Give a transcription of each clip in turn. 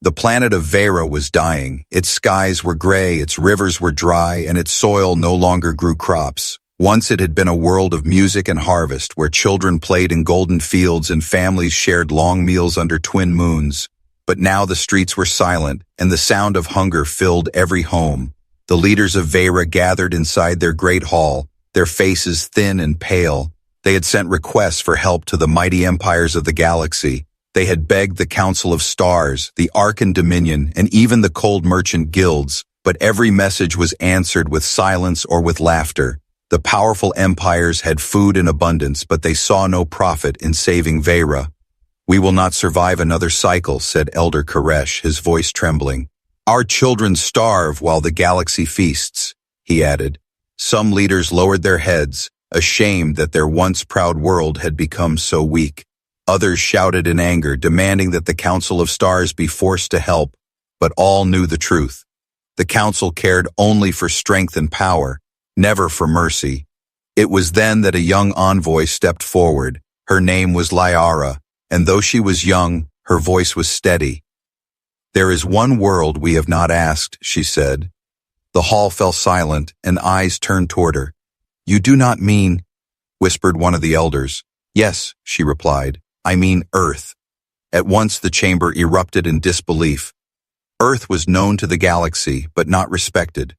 The planet of Vera was dying. Its skies were gray, its rivers were dry, and its soil no longer grew crops. Once it had been a world of music and harvest, where children played in golden fields and families shared long meals under twin moons. But now the streets were silent, and the sound of hunger filled every home. The leaders of Vera gathered inside their great hall, their faces thin and pale. They had sent requests for help to the mighty empires of the galaxy. They had begged the Council of Stars, the Arcan Dominion, and even the Cold Merchant Guilds, but every message was answered with silence or with laughter. The powerful empires had food in abundance, but they saw no profit in saving Vera. "We will not survive another cycle," said Elder Koresh, his voice trembling. "Our children starve while the galaxy feasts," he added. Some leaders lowered their heads, ashamed that their once proud world had become so weak. Others shouted in anger, demanding that the Council of Stars be forced to help, but all knew the truth. The Council cared only for strength and power, never for mercy. It was then that a young envoy stepped forward. Her name was Liara, and though she was young, her voice was steady. "There is one world we have not asked," she said. The hall fell silent, and eyes turned toward her. "You do not mean," whispered one of the elders. "Yes," she replied. "I mean Earth." At once the chamber erupted in disbelief. Earth was known to the galaxy, but not respected.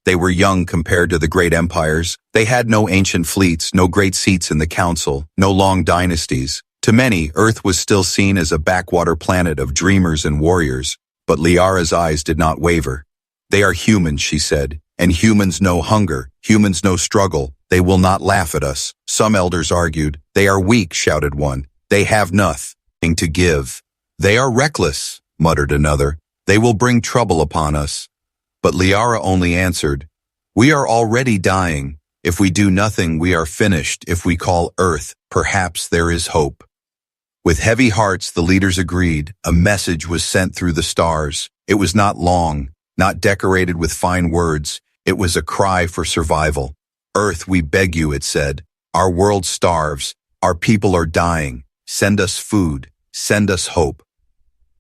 They were young compared to the great empires. They had no ancient fleets, no great seats in the council, no long dynasties. To many, Earth was still seen as a backwater planet of dreamers and warriors, but Liara's eyes did not waver. "They are humans," she said, "and humans know hunger, humans know struggle. They will not laugh at us." Some elders argued. "They are weak," shouted one. "They have nothing to give." "They are reckless," muttered another. "They will bring trouble upon us." But Liara only answered, "We are already dying. If we do nothing, we are finished. If we call Earth, perhaps there is hope." With heavy hearts, the leaders agreed. A message was sent through the stars. It was not long, not decorated with fine words. It was a cry for survival. "Earth, we beg you," it said. "Our world starves. Our people are dying. Send us food. Send us hope."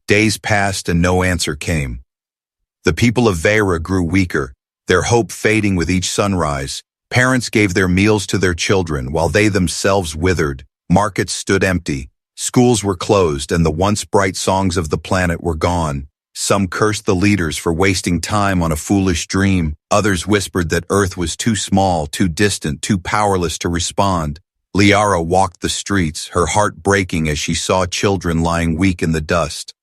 Days passed and no answer came. The people of Vera grew weaker, their hope fading with each sunrise. Parents gave their meals to their children while they themselves withered. Markets stood empty. Schools were closed, and the once bright songs of the planet were gone. Some cursed the leaders for wasting time on a foolish dream. Others whispered that Earth was too small, too distant, too powerless to respond. Liara walked the streets, her heart breaking as she saw children lying weak in the dust.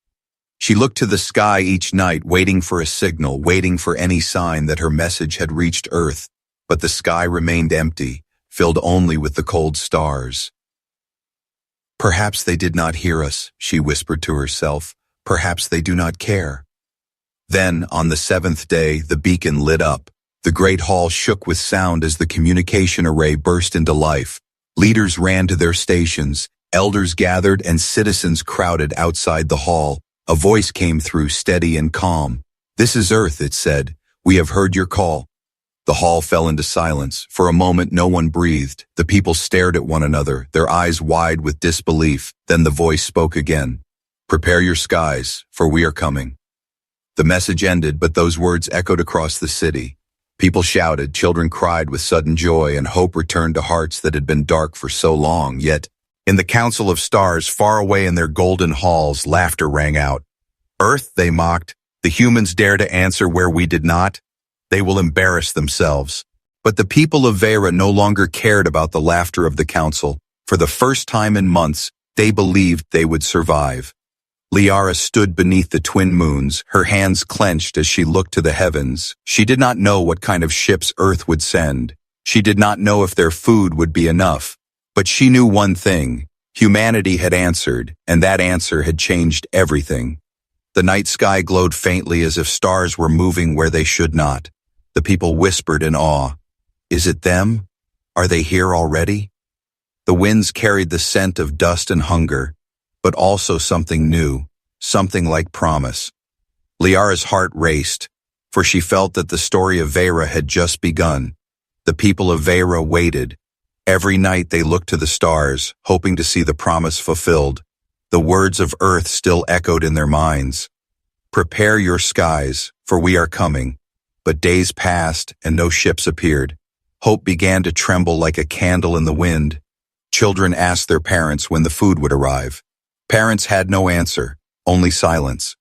She looked to the sky each night, waiting for a signal, waiting for any sign that her message had reached Earth. But the sky remained empty, filled only with the cold stars. "Perhaps they did not hear us," she whispered to herself. "Perhaps they do not care." Then, on the seventh day, the beacon lit up. The great hall shook with sound as the communication array burst into life. Leaders ran to their stations, elders gathered, and citizens crowded outside the hall. A voice came through, steady and calm. "This is Earth," it said. "We have heard your call." The hall fell into silence. For a moment, no one breathed. The people stared at one another, their eyes wide with disbelief. Then the voice spoke again. "Prepare your skies, for we are coming." The message ended, but those words echoed across the city. People shouted, children cried with sudden joy, and hope returned to hearts that had been dark for so long. Yet, in the Council of Stars, far away in their golden halls, laughter rang out. "Earth," they mocked, "the humans dare to answer where we did not? They will embarrass themselves." But the people of Vera no longer cared about the laughter of the Council. For the first time in months, they believed they would survive. Liara stood beneath the twin moons, her hands clenched as she looked to the heavens. She did not know what kind of ships Earth would send. She did not know if their food would be enough. But she knew one thing. Humanity had answered, and that answer had changed everything. The night sky glowed faintly as if stars were moving where they should not. The people whispered in awe. "Is it them? Are they here already?" The winds carried the scent of dust and hunger, but also something new, something like promise. Liara's heart raced, for she felt that the story of Vera had just begun. The people of Vera waited. Every night they looked to the stars, hoping to see the promise fulfilled. The words of Earth still echoed in their minds. "Prepare your skies, for we are coming." But days passed and no ships appeared. Hope began to tremble like a candle in the wind. Children asked their parents when the food would arrive. Parents had no answer, only silence.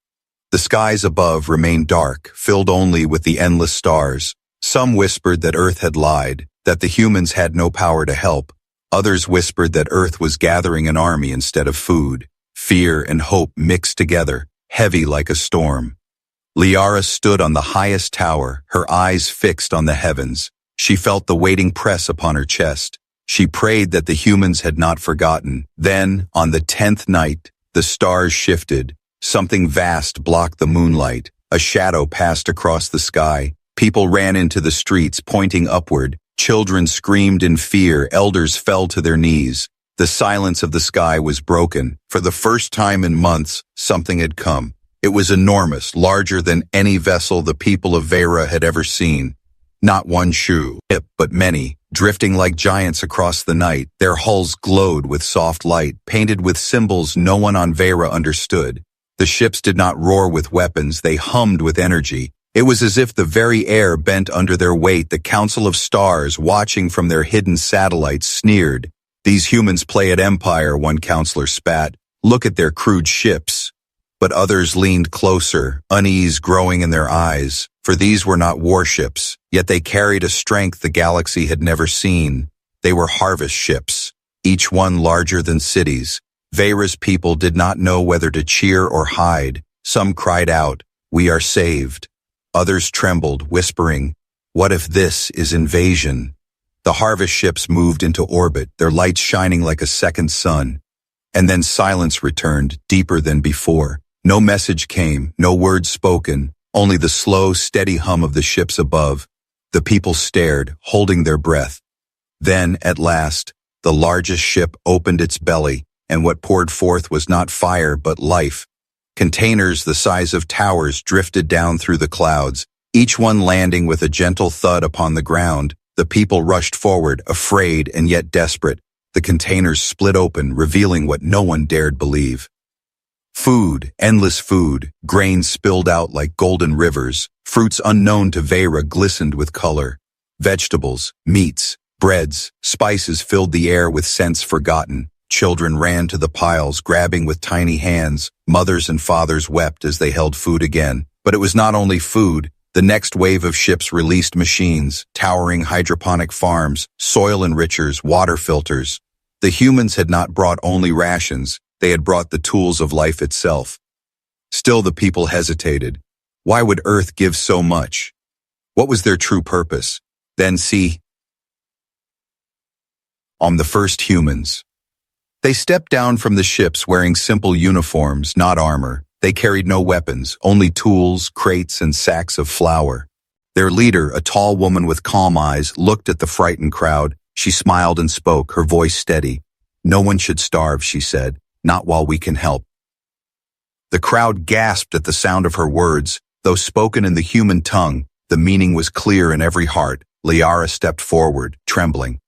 The skies above remained dark, filled only with the endless stars. Some whispered that Earth had lied, that the humans had no power to help. Others whispered that Earth was gathering an army instead of food. Fear and hope mixed together, heavy like a storm. Liara stood on the highest tower, her eyes fixed on the heavens. She felt the waiting press upon her chest. She prayed that the humans had not forgotten. Then, on the 10th night, the stars shifted. Something vast blocked the moonlight. A shadow passed across the sky. People ran into the streets, pointing upward. Children screamed in fear. Elders fell to their knees. The silence of the sky was broken. For the first time in months, something had come. It was enormous, larger than any vessel the people of Vera had ever seen. Not one ship, but many, drifting like giants across the night. Their hulls glowed with soft light, painted with symbols no one on Vera understood. The ships did not roar with weapons, they hummed with energy. It was as if the very air bent under their weight. The Council of Stars, watching from their hidden satellites, sneered. "These humans play at Empire," one counselor spat. "Look at their crude ships." But others leaned closer, unease growing in their eyes, for these were not warships, yet they carried a strength the galaxy had never seen. They were harvest ships, each one larger than cities. Vera's people did not know whether to cheer or hide. Some cried out, "We are saved." Others trembled, whispering, "What if this is invasion?" The harvest ships moved into orbit, their lights shining like a second sun. And then silence returned, deeper than before. No message came, no words spoken, only the slow, steady hum of the ships above. The people stared, holding their breath. Then, at last, the largest ship opened its belly, and what poured forth was not fire but life. Containers the size of towers drifted down through the clouds, each one landing with a gentle thud upon the ground. The people rushed forward, afraid and yet desperate. The containers split open, revealing what no one dared believe. Food, endless food, grains spilled out like golden rivers, fruits unknown to Vera glistened with color. Vegetables, meats, breads, spices filled the air with scents forgotten. Children ran to the piles, grabbing with tiny hands. Mothers and fathers wept as they held food again. But it was not only food. The next wave of ships released machines, towering hydroponic farms, soil enrichers, water filters. The humans had not brought only rations. They had brought the tools of life itself. Still the people hesitated. Why would Earth give so much? What was their true purpose? Then see. On the first humans. They stepped down from the ships wearing simple uniforms, not armor. They carried no weapons, only tools, crates, and sacks of flour. Their leader, a tall woman with calm eyes, looked at the frightened crowd. She smiled and spoke, her voice steady. "No one should starve," she said. "Not while we can help." The crowd gasped at the sound of her words. Though spoken in the human tongue, the meaning was clear in every heart. Liara stepped forward, trembling.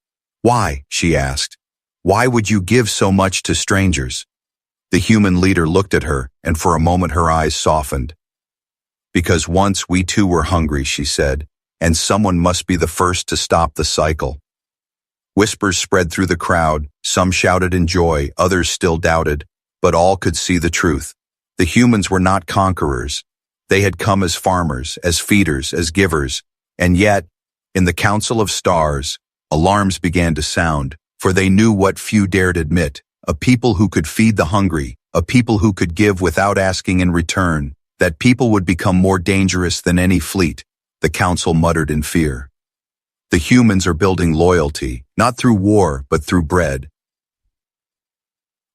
"Why?" she asked. "Why would you give so much to strangers?" The human leader looked at her, and for a moment her eyes softened. "Because once we too were hungry," she said, "and someone must be the first to stop the cycle." Whispers spread through the crowd. Some shouted in joy, others still doubted, but all could see the truth. The humans were not conquerors. They had come as farmers, as feeders, as givers. And yet, in the Council of Stars, alarms began to sound, for they knew what few dared admit. A people who could feed the hungry, a people who could give without asking in return. That people would become more dangerous than any fleet. The council muttered in fear. The humans are building loyalty, not through war, but through bread.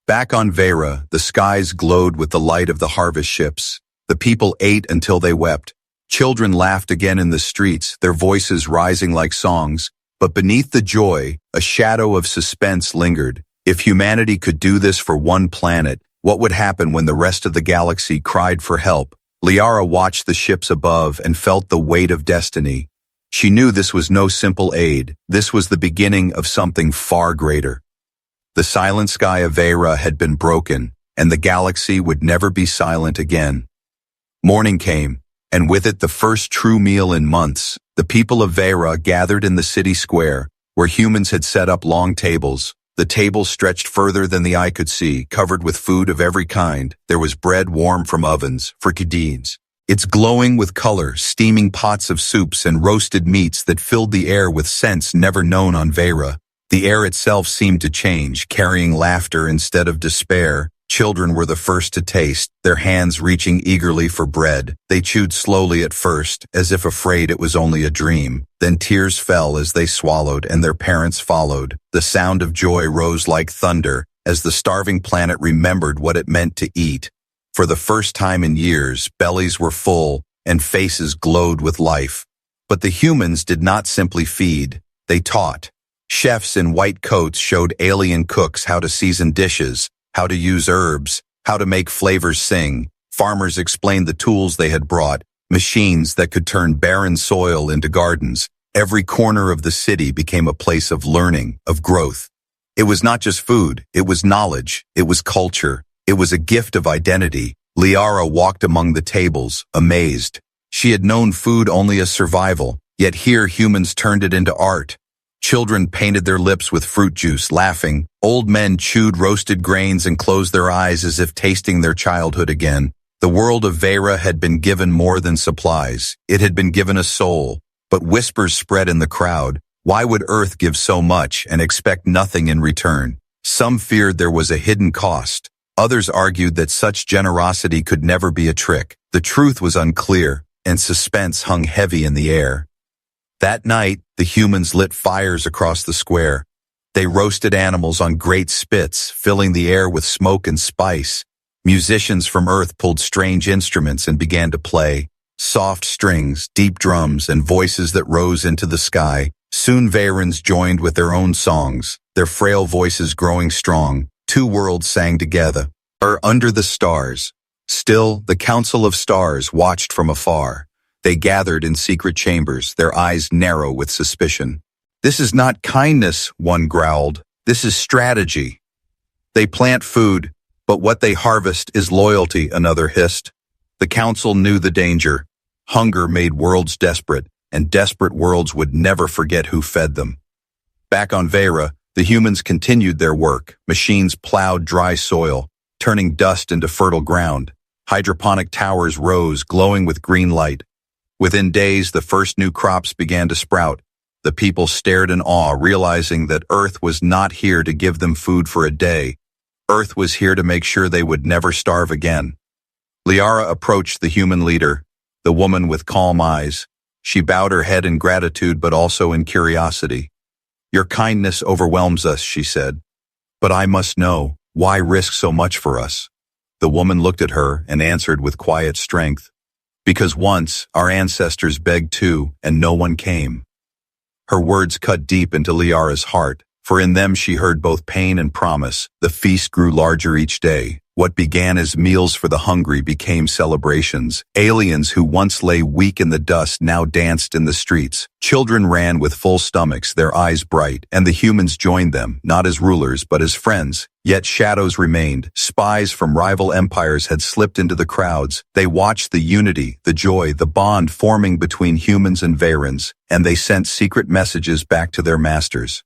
Back on Vera, the skies glowed with the light of the harvest ships. The people ate until they wept. Children laughed again in the streets, their voices rising like songs. But beneath the joy, a shadow of suspense lingered. If humanity could do this for one planet, what would happen when the rest of the galaxy cried for help? Liara watched the ships above and felt the weight of destiny. She knew this was no simple aid. This was the beginning of something far greater. The silent sky of Vera had been broken, and the galaxy would never be silent again. Morning came, and with it the first true meal in months. The people of Vera gathered in the city square, where humans had set up long tables. The tables stretched further than the eye could see, covered with food of every kind. There was bread warm from ovens, fricadines. It's glowing with color, steaming pots of soups and roasted meats that filled the air with scents never known on Vera. The air itself seemed to change, carrying laughter instead of despair. Children were the first to taste, their hands reaching eagerly for bread. They chewed slowly at first, as if afraid it was only a dream. Then tears fell as they swallowed, and their parents followed. The sound of joy rose like thunder, as the starving planet remembered what it meant to eat. For the first time in years, bellies were full, and faces glowed with life. But the humans did not simply feed, they taught. Chefs in white coats showed alien cooks how to season dishes, how to use herbs, how to make flavors sing. Farmers explained the tools they had brought, machines that could turn barren soil into gardens. Every corner of the city became a place of learning, of growth. It was not just food, it was knowledge, it was culture, it was a gift of identity. Liara walked among the tables, amazed. She had known food only as survival, yet here humans turned it into art. Children painted their lips with fruit juice, laughing. Old men chewed roasted grains and closed their eyes as if tasting their childhood again. The world of Vera had been given more than supplies. It had been given a soul. But whispers spread in the crowd. Why would Earth give so much and expect nothing in return? Some feared there was a hidden cost. Others argued that such generosity could never be a trick. The truth was unclear, and suspense hung heavy in the air. That night, the humans lit fires across the square. They roasted animals on great spits, filling the air with smoke and spice. Musicians from Earth pulled strange instruments and began to play. Soft strings, deep drums, and voices that rose into the sky. Soon Verans joined with their own songs, their frail voices growing strong. Two worlds sang together, under the stars. Still, the Council of Stars watched from afar. They gathered in secret chambers, their eyes narrow with suspicion. "This is not kindness," one growled. "This is strategy." "They plant food, but what they harvest is loyalty," another hissed. The council knew the danger. Hunger made worlds desperate, and desperate worlds would never forget who fed them. Back on Vera, the humans continued their work. Machines plowed dry soil, turning dust into fertile ground. Hydroponic towers rose, glowing with green light. Within days, the first new crops began to sprout. The people stared in awe, realizing that Earth was not here to give them food for a day. Earth was here to make sure they would never starve again. Liara approached the human leader, the woman with calm eyes. She bowed her head in gratitude but also in curiosity. "Your kindness overwhelms us," she said. "But I must know, why risk so much for us?" The woman looked at her and answered with quiet strength. "Because once, our ancestors begged too, and no one came." Her words cut deep into Liara's heart, for in them she heard both pain and promise. The feast grew larger each day. What began as meals for the hungry became celebrations. Aliens who once lay weak in the dust now danced in the streets. Children ran with full stomachs, their eyes bright, and the humans joined them, not as rulers but as friends. Yet shadows remained. Spies from rival empires had slipped into the crowds. They watched the unity, the joy, the bond forming between humans and Verans, and they sent secret messages back to their masters.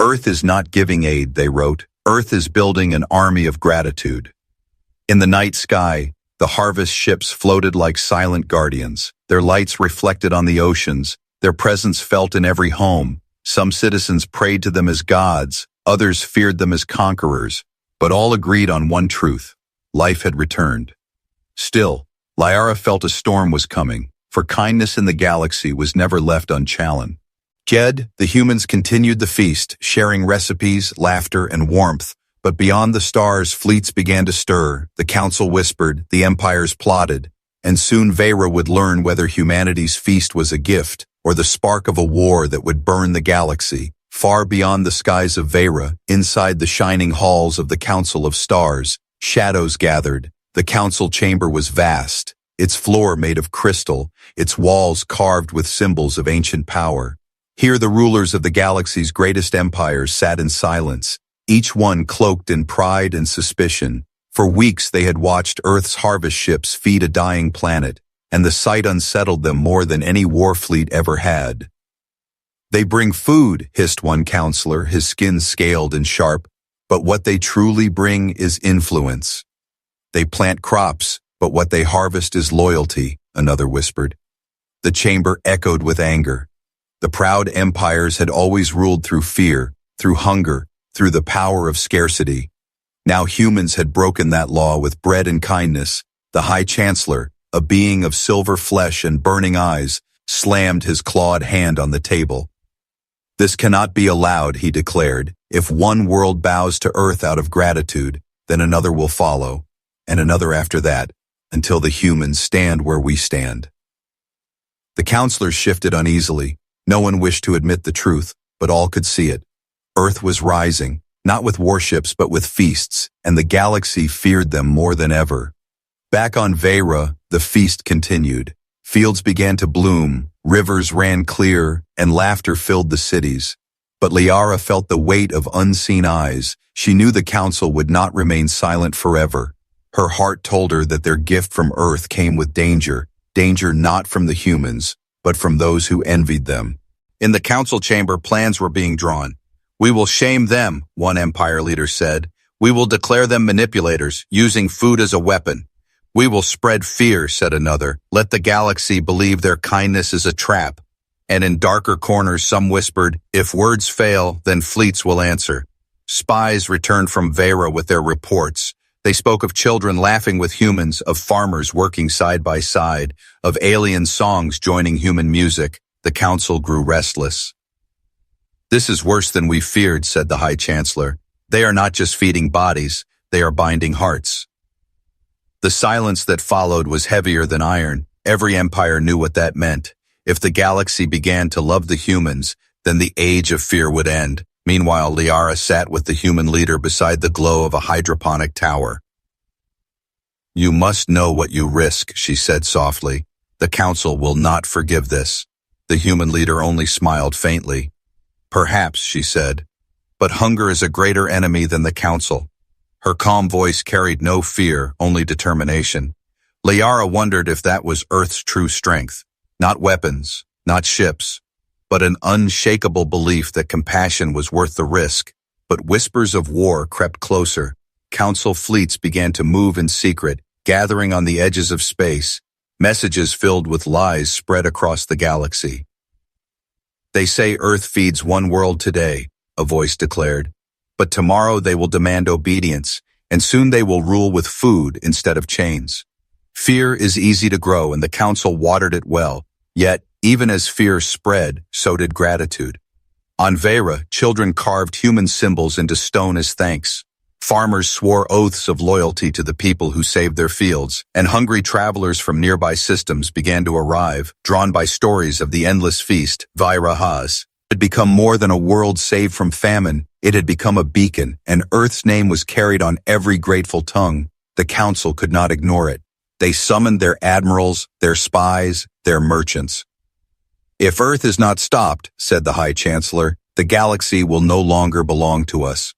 "Earth is not giving aid," they wrote. "Earth is building an army of gratitude." In the night sky, the harvest ships floated like silent guardians. Their lights reflected on the oceans, their presence felt in every home. Some citizens prayed to them as gods, others feared them as conquerors, but all agreed on one truth: life had returned. Still, Liara felt a storm was coming, for kindness in the galaxy was never left unchallenged. The humans continued the feast, sharing recipes, laughter, and warmth. But beyond the stars, fleets began to stir. The council whispered, the empires plotted, and soon Vera would learn whether humanity's feast was a gift or the spark of a war that would burn the galaxy. Far beyond the skies of Vera, inside the shining halls of the Council of Stars, shadows gathered. The council chamber was vast, its floor made of crystal, its walls carved with symbols of ancient power. Here the rulers of the galaxy's greatest empires sat in silence, each one cloaked in pride and suspicion, For weeks they had watched Earth's harvest ships feed a dying planet, and the sight unsettled them more than any war fleet ever had. "They bring food," hissed one counselor, his skin scaled and sharp, "but what they truly bring is influence. They plant crops, but what they harvest is loyalty," another whispered. The chamber echoed with anger. The proud empires had always ruled through fear, through hunger, through the power of scarcity. Now humans had broken that law with bread and kindness. The High Chancellor, a being of silver flesh and burning eyes, slammed his clawed hand on the table. "This cannot be allowed," he declared. "If one world bows to Earth out of gratitude, then another will follow, and another after that, until the humans stand where we stand." The counselors shifted uneasily. No one wished to admit the truth, but all could see it. Earth was rising, not with warships but with feasts, and the galaxy feared them more than ever. Back on Vera, the feast continued. Fields began to bloom, rivers ran clear, and laughter filled the cities. But Liara felt the weight of unseen eyes. She knew the council would not remain silent forever. Her heart told her that their gift from Earth came with danger not from the humans, but from those who envied them. In the council chamber, plans were being drawn. "We will shame them," one empire leader said. "We will declare them manipulators, using food as a weapon." "We will spread fear," said another. "Let the galaxy believe their kindness is a trap." And in darker corners some whispered, "If words fail, then fleets will answer." Spies returned from Vera with their reports. They spoke of children laughing with humans, of farmers working side by side, of alien songs joining human music. The council grew restless. "This is worse than we feared," said the High Chancellor. "They are not just feeding bodies, they are binding hearts." The silence that followed was heavier than iron. Every empire knew what that meant. If the galaxy began to love the humans, then the age of fear would end. Meanwhile, Liara sat with the human leader beside the glow of a hydroponic tower. "You must know what you risk," she said softly. "The council will not forgive this." The human leader only smiled faintly. "Perhaps," she said, "but hunger is a greater enemy than the council." Her calm voice carried no fear, only determination. Liara wondered if that was Earth's true strength. Not weapons, not ships, but an unshakable belief that compassion was worth the risk. But whispers of war crept closer. Council fleets began to move in secret, gathering on the edges of space. Messages filled with lies spread across the galaxy. "They say Earth feeds one world today," a voice declared. "But tomorrow they will demand obedience, and soon they will rule with food instead of chains." Fear is easy to grow, and the council watered it well. Yet, even as fear spread, so did gratitude. On Vera, children carved human symbols into stone as thanks. Farmers swore oaths of loyalty to the people who saved their fields, and hungry travelers from nearby systems began to arrive, drawn by stories of the endless feast, Vaira Haas. It had become more than a world saved from famine. It had become a beacon, and Earth's name was carried on every grateful tongue. The council could not ignore it. They summoned their admirals, their spies, their merchants. "If Earth is not stopped," said the High Chancellor, "the galaxy will no longer belong to us."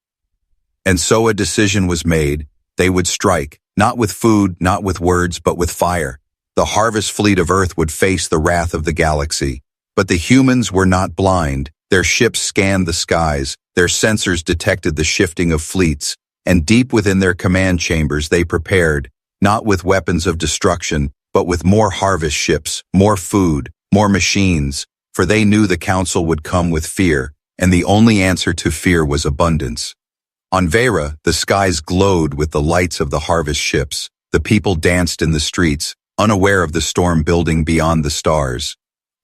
And so a decision was made. They would strike, not with food, not with words, but with fire. The harvest fleet of Earth would face the wrath of the galaxy. But the humans were not blind. Their ships scanned the skies, their sensors detected the shifting of fleets, and deep within their command chambers they prepared, not with weapons of destruction, but with more harvest ships, more food, more machines, for they knew the council would come with fear, and the only answer to fear was abundance. On Vera, the skies glowed with the lights of the harvest ships. The people danced in the streets, unaware of the storm building beyond the stars.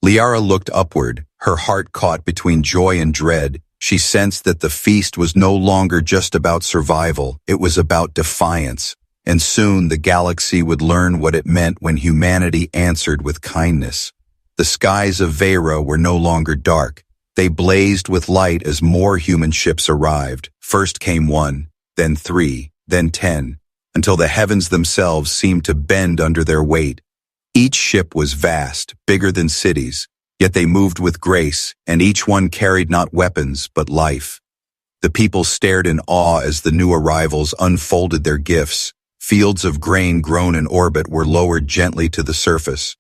Liara looked upward, her heart caught between joy and dread. She sensed that the feast was no longer just about survival, it was about defiance. And soon the galaxy would learn what it meant when humanity answered with kindness. The skies of Vera were no longer dark. They blazed with light as more human ships arrived. First came 1, then 3, then 10, until the heavens themselves seemed to bend under their weight. Each ship was vast, bigger than cities, yet they moved with grace, and each one carried not weapons but life. The people stared in awe as the new arrivals unfolded their gifts. Fields of grain grown in orbit were lowered gently to the surface.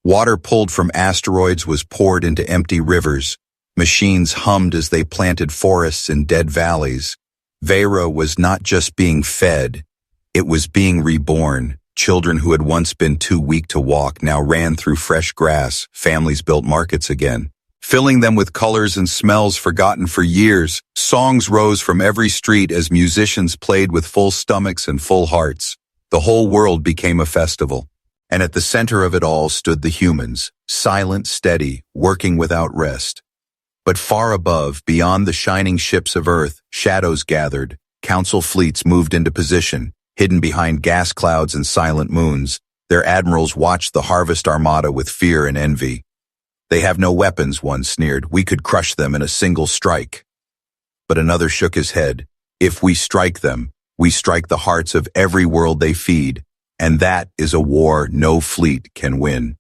Water pulled from asteroids was poured into empty rivers. Machines hummed as they planted forests in dead valleys. Vera was not just being fed, it was being reborn. Children who had once been too weak to walk now ran through fresh grass. Families built markets again, filling them with colors and smells forgotten for years. Songs rose from every street as musicians played with full stomachs and full hearts. The whole world became a festival. And at the center of it all stood the humans, silent, steady, working without rest. But far above, beyond the shining ships of Earth, shadows gathered. Council fleets moved into position, hidden behind gas clouds and silent moons. Their admirals watched the Harvest Armada with fear and envy. "They have no weapons," one sneered. "We could crush them in a single strike." But another shook his head. "If we strike them, we strike the hearts of every world they feed, and that is a war no fleet can win."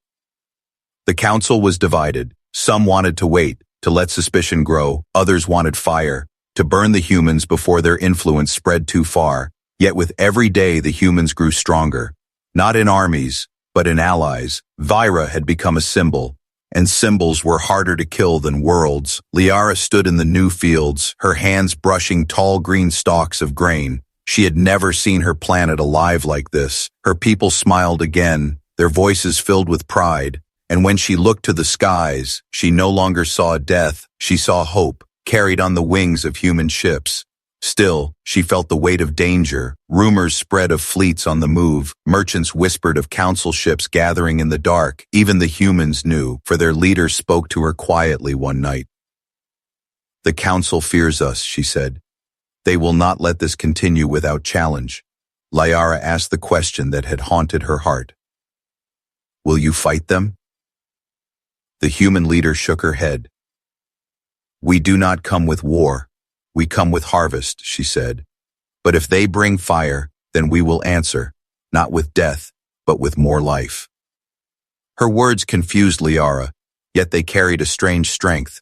The council was divided. Some wanted to wait, to let suspicion grow. Others wanted fire, to burn the humans before their influence spread too far. Yet with every day the humans grew stronger. Not in armies, but in allies. Vira had become a symbol, and symbols were harder to kill than worlds. Liara stood in the new fields, her hands brushing tall green stalks of grain. She had never seen her planet alive like this. Her people smiled again, their voices filled with pride. And when she looked to the skies, she no longer saw death, she saw hope, carried on the wings of human ships. Still, she felt the weight of danger. Rumors spread of fleets on the move. Merchants whispered of council ships gathering in the dark. Even the humans knew, for their leader spoke to her quietly one night. "The council fears us," she said. "They will not let this continue without challenge." Liara asked the question that had haunted her heart. "Will you fight them?" The human leader shook her head. "We do not come with war. We come with harvest," she said. "But if they bring fire, then we will answer, not with death, but with more life." Her words confused Liara, yet they carried a strange strength.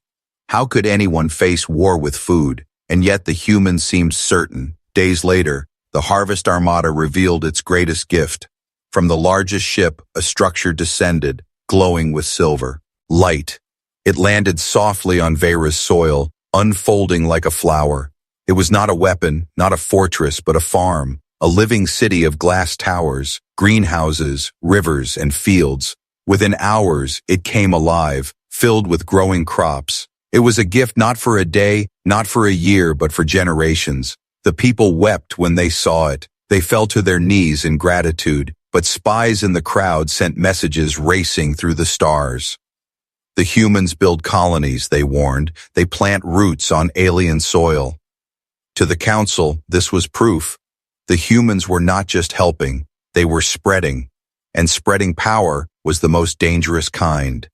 How could anyone face war with food? And yet the humans seemed certain. Days later, the Harvest Armada revealed its greatest gift. From the largest ship, a structure descended, glowing with silver. Light. It landed softly on Vera's soil, unfolding like a flower. It was not a weapon, not a fortress, but a farm, a living city of glass towers, greenhouses, rivers, and fields. Within hours, it came alive, filled with growing crops. It was a gift not for a day, not for a year, but for generations. The people wept when they saw it. They fell to their knees in gratitude, but spies in the crowd sent messages racing through the stars. The humans build colonies, they warned. They plant roots on alien soil. To the council, this was proof. The humans were not just helping, they were spreading. And spreading power was the most dangerous kind.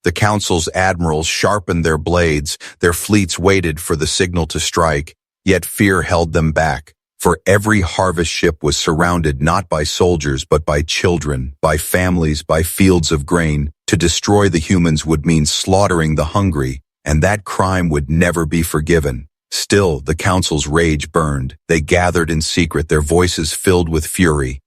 The council's admirals sharpened their blades, their fleets waited for the signal to strike, yet fear held them back. For every harvest ship was surrounded not by soldiers but by children, by families, by fields of grain. To destroy the humans would mean slaughtering the hungry, and that crime would never be forgiven. Still, the council's rage burned. They gathered in secret, their voices filled with fury.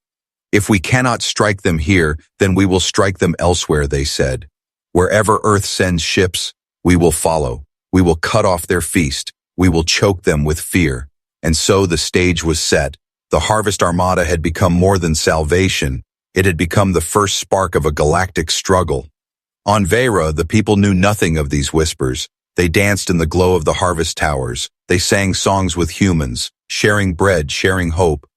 "If we cannot strike them here, then we will strike them elsewhere," they said. "Wherever Earth sends ships, we will follow. We will cut off their feast. We will choke them with fear." And so the stage was set. The Harvest Armada had become more than salvation. It had become the first spark of a galactic struggle. On Vera, the people knew nothing of these whispers. They danced in the glow of the harvest towers. They sang songs with humans, sharing bread, sharing hope.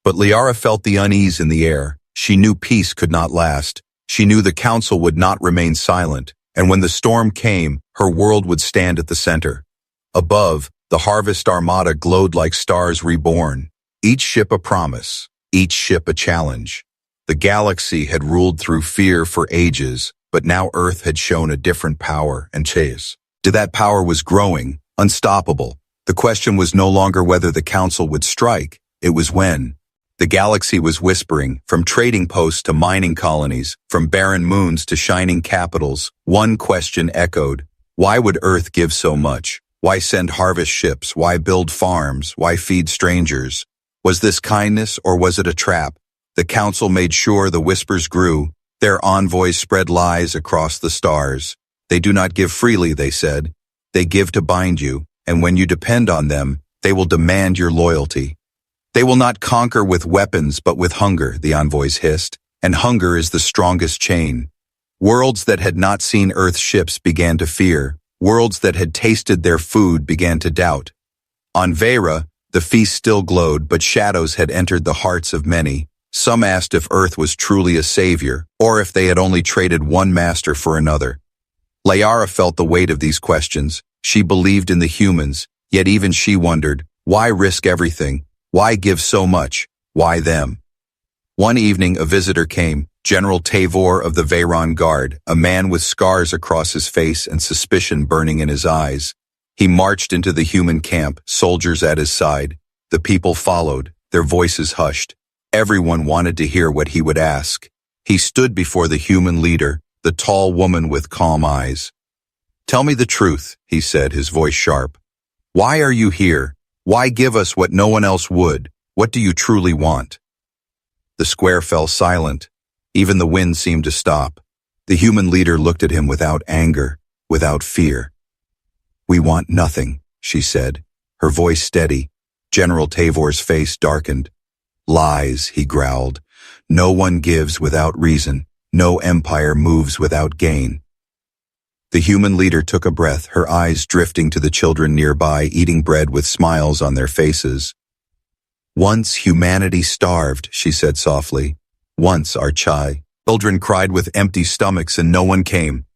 But Liara felt the unease in the air. She knew peace could not last. She knew the council would not remain silent. And when the storm came, her world would stand at the center. Above, the Harvest Armada glowed like stars reborn. Each ship a promise, each ship a challenge. The galaxy had ruled through fear for ages, but now Earth had shown a different power and chase. That power was growing, unstoppable. The question was no longer whether the council would strike, it was when. The galaxy was whispering, from trading posts to mining colonies, from barren moons to shining capitals. One question echoed: why would Earth give so much? Why send harvest ships? Why build farms? Why feed strangers? Was this kindness or was it a trap? The council made sure the whispers grew. Their envoys spread lies across the stars. They do not give freely, they said. They give to bind you, and when you depend on them, they will demand your loyalty. They will not conquer with weapons but with hunger, the envoys hissed, and hunger is the strongest chain. Worlds that had not seen Earth's ships began to fear. Worlds that had tasted their food began to doubt. On Vera, the feast still glowed, but shadows had entered the hearts of many. Some asked if Earth was truly a savior, or if they had only traded one master for another. Liara felt the weight of these questions. She believed in the humans, yet even she wondered, why risk everything? Why give so much? Why them? One evening a visitor came, General Tavor of the Veyron Guard, a man with scars across his face and suspicion burning in his eyes. He marched into the human camp, soldiers at his side. The people followed, their voices hushed. Everyone wanted to hear what he would ask. He stood before the human leader, the tall woman with calm eyes. "Tell me the truth," he said, his voice sharp. "Why are you here? Why give us what no one else would? What do you truly want?" The square fell silent. Even the wind seemed to stop. The human leader looked at him without anger, without fear. "We want nothing," she said, her voice steady. General Tavor's face darkened. "Lies," he growled. "No one gives without reason. No empire moves without gain." The human leader took a breath, her eyes drifting to the children nearby, eating bread with smiles on their faces. "Once humanity starved," she said softly. "Once our chai." Children cried with empty stomachs and no one came.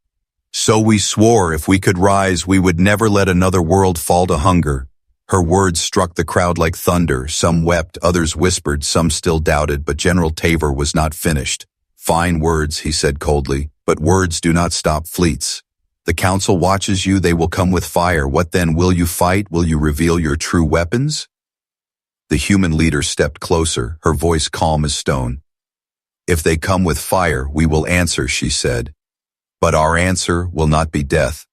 "So we swore if we could rise, we would never let another world fall to hunger." Her words struck the crowd like thunder. Some wept, others whispered, some still doubted, but General Tavor was not finished. "Fine words," he said coldly, "but words do not stop fleets. The council watches you, they will come with fire. What then? Will you fight? Will you reveal your true weapons?" The human leader stepped closer, her voice calm as stone. "If they come with fire, we will answer," she said. "But our answer will not be death.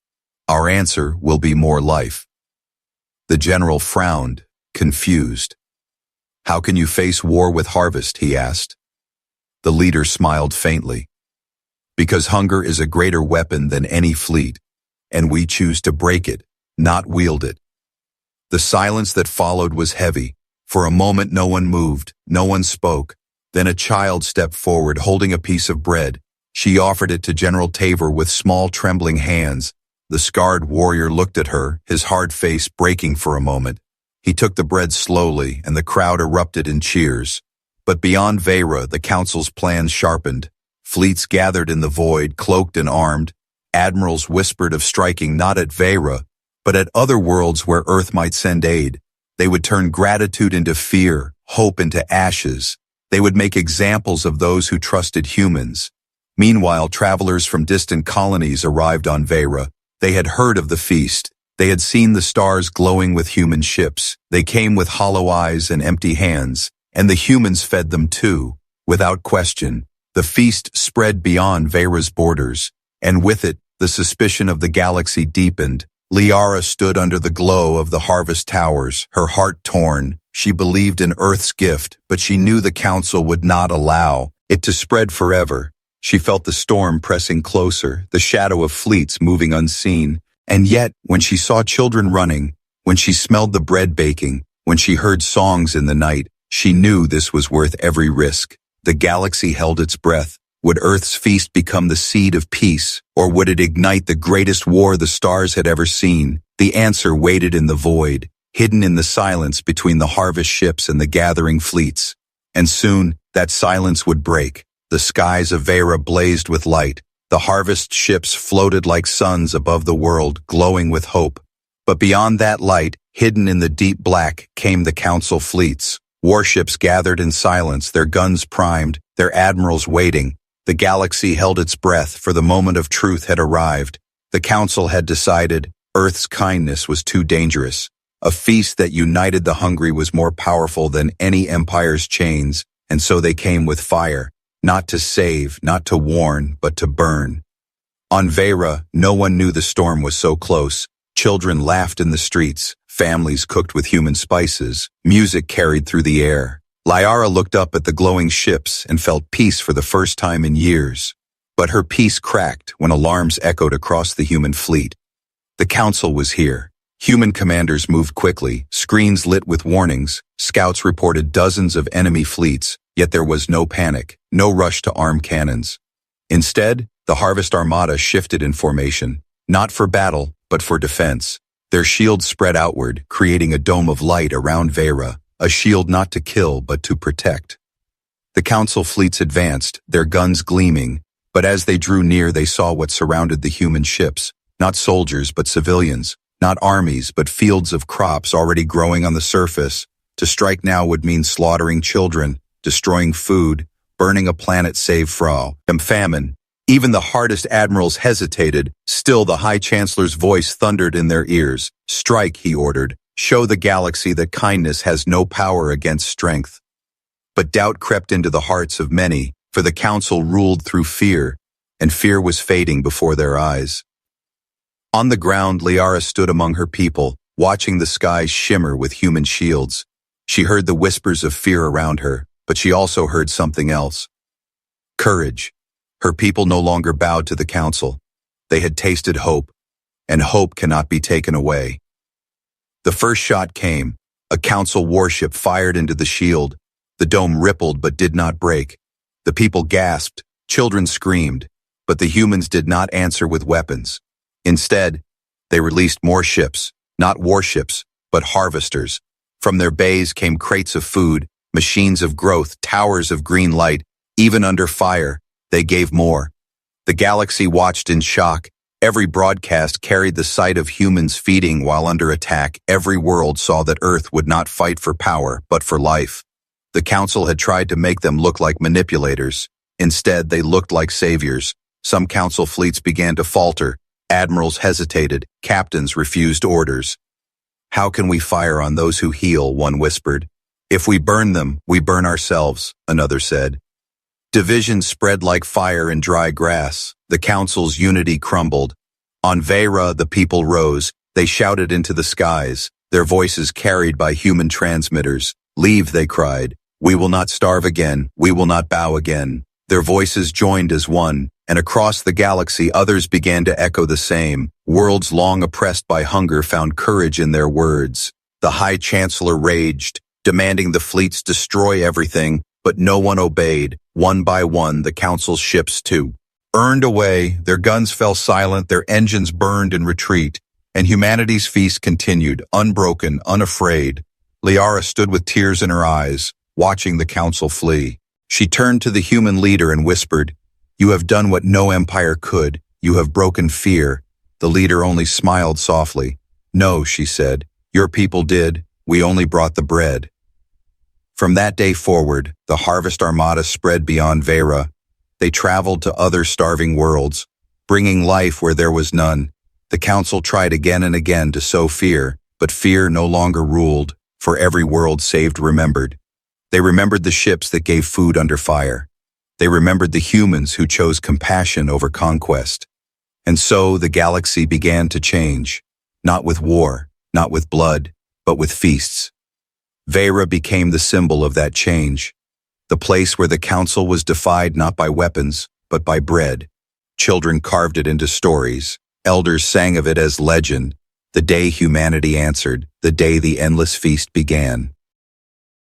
Our answer will be more life." The general frowned, confused. "How can you face war with harvest?" he asked. The leader smiled faintly. "Because hunger is a greater weapon than any fleet, and we choose to break it, not wield it." The silence that followed was heavy. For a moment no one moved, no one spoke. Then a child stepped forward holding a piece of bread. She offered it to General Tavor with small trembling hands. The scarred warrior looked at her, his hard face breaking for a moment. He took the bread slowly, and the crowd erupted in cheers. But beyond Vera, the council's plans sharpened. Fleets gathered in the void, cloaked and armed. Admirals whispered of striking not at Vera, but at other worlds where Earth might send aid. They would turn gratitude into fear, hope into ashes. They would make examples of those who trusted humans. Meanwhile, travelers from distant colonies arrived on Vera. They had heard of the feast. They had seen the stars glowing with human ships. They came with hollow eyes and empty hands, and the humans fed them too, without question. The feast spread beyond Vera's borders, and with it, the suspicion of the galaxy deepened. Liara stood under the glow of the harvest towers, her heart torn. She believed in Earth's gift, but she knew the council would not allow it to spread forever. She felt the storm pressing closer, the shadow of fleets moving unseen. And yet, when she saw children running, when she smelled the bread baking, when she heard songs in the night, she knew this was worth every risk. The galaxy held its breath. Would Earth's feast become the seed of peace, or would it ignite the greatest war the stars had ever seen? The answer waited in the void, hidden in the silence between the harvest ships and the gathering fleets. And soon, that silence would break. The skies of Vera blazed with light. The harvest ships floated like suns above the world, glowing with hope. But beyond that light, hidden in the deep black, came the council fleets. Warships gathered in silence, their guns primed, their admirals waiting. The galaxy held its breath, for the moment of truth had arrived. The council had decided Earth's kindness was too dangerous. A feast that united the hungry was more powerful than any empire's chains, and so they came with fire. Not to save, not to warn, but to burn. On Vera, no one knew the storm was so close. Children laughed in the streets. families cooked with human spices, music carried through the air. Liara looked up at the glowing ships and felt peace for the first time in years. But her peace cracked when alarms echoed across the human fleet. The council was here. Human commanders moved quickly, screens lit with warnings, scouts reported dozens of enemy fleets, yet there was no panic, no rush to arm cannons. Instead, the Harvest Armada shifted in formation, not for battle, but for defense. Their shields spread outward, creating a dome of light around Vera, a shield not to kill but to protect. The council fleets advanced, their guns gleaming, but as they drew near they saw what surrounded the human ships, not soldiers but civilians, not armies but fields of crops already growing on the surface. To strike now would mean slaughtering children, destroying food, burning a planet save from famine. Even the hardest admirals hesitated, still the High Chancellor's voice thundered in their ears. Strike, he ordered. Show the galaxy that kindness has no power against strength. But doubt crept into the hearts of many, for the council ruled through fear, and fear was fading before their eyes. On the ground, Liara stood among her people, watching the skies shimmer with human shields. She heard the whispers of fear around her, but she also heard something else. Courage. Her people no longer bowed to the council. They had tasted hope, and hope cannot be taken away. The first shot came. A council warship fired into the shield. The dome rippled but did not break. The people gasped, children screamed, but the humans did not answer with weapons. Instead, they released more ships, not warships, but harvesters. From their bays came crates of food, machines of growth, towers of green light. Even under fire, they gave more. The galaxy watched in shock. Every broadcast carried the sight of humans feeding while under attack. Every world saw that Earth would not fight for power, but for life. The council had tried to make them look like manipulators. Instead, they looked like saviors. Some council fleets began to falter. Admirals hesitated. Captains refused orders. How can we fire on those who heal? One whispered. If we burn them, we burn ourselves, another said. Divisions spread like fire in dry grass. The council's unity crumbled. On Vera, the people rose. They shouted into the skies, their voices carried by human transmitters. Leave, they cried. We will not starve again. We will not bow again. Their voices joined as one, and across the galaxy others began to echo the same. Worlds long oppressed by hunger found courage in their words. The High Chancellor raged, demanding the fleets destroy everything, but no one obeyed. One by one, the council's ships too earned away. Their guns fell silent, their engines burned in retreat, and humanity's feast continued, unbroken, unafraid. Liara stood with tears in her eyes, watching the council flee. She turned to the human leader and whispered, "You have done what no empire could. You have broken fear." The leader only smiled softly. "No," she said, "your people did. We only brought the bread." From that day forward, the Harvest Armada spread beyond Vera. They traveled to other starving worlds, bringing life where there was none. The council tried again and again to sow fear, but fear no longer ruled, for every world saved remembered. They remembered the ships that gave food under fire. They remembered the humans who chose compassion over conquest. And so the galaxy began to change, not with war, not with blood, but with feasts. Vera became the symbol of that change, the place where the council was defied not by weapons, but by bread. Children carved it into stories. Elders sang of it as legend. The day humanity answered, the day the endless feast began.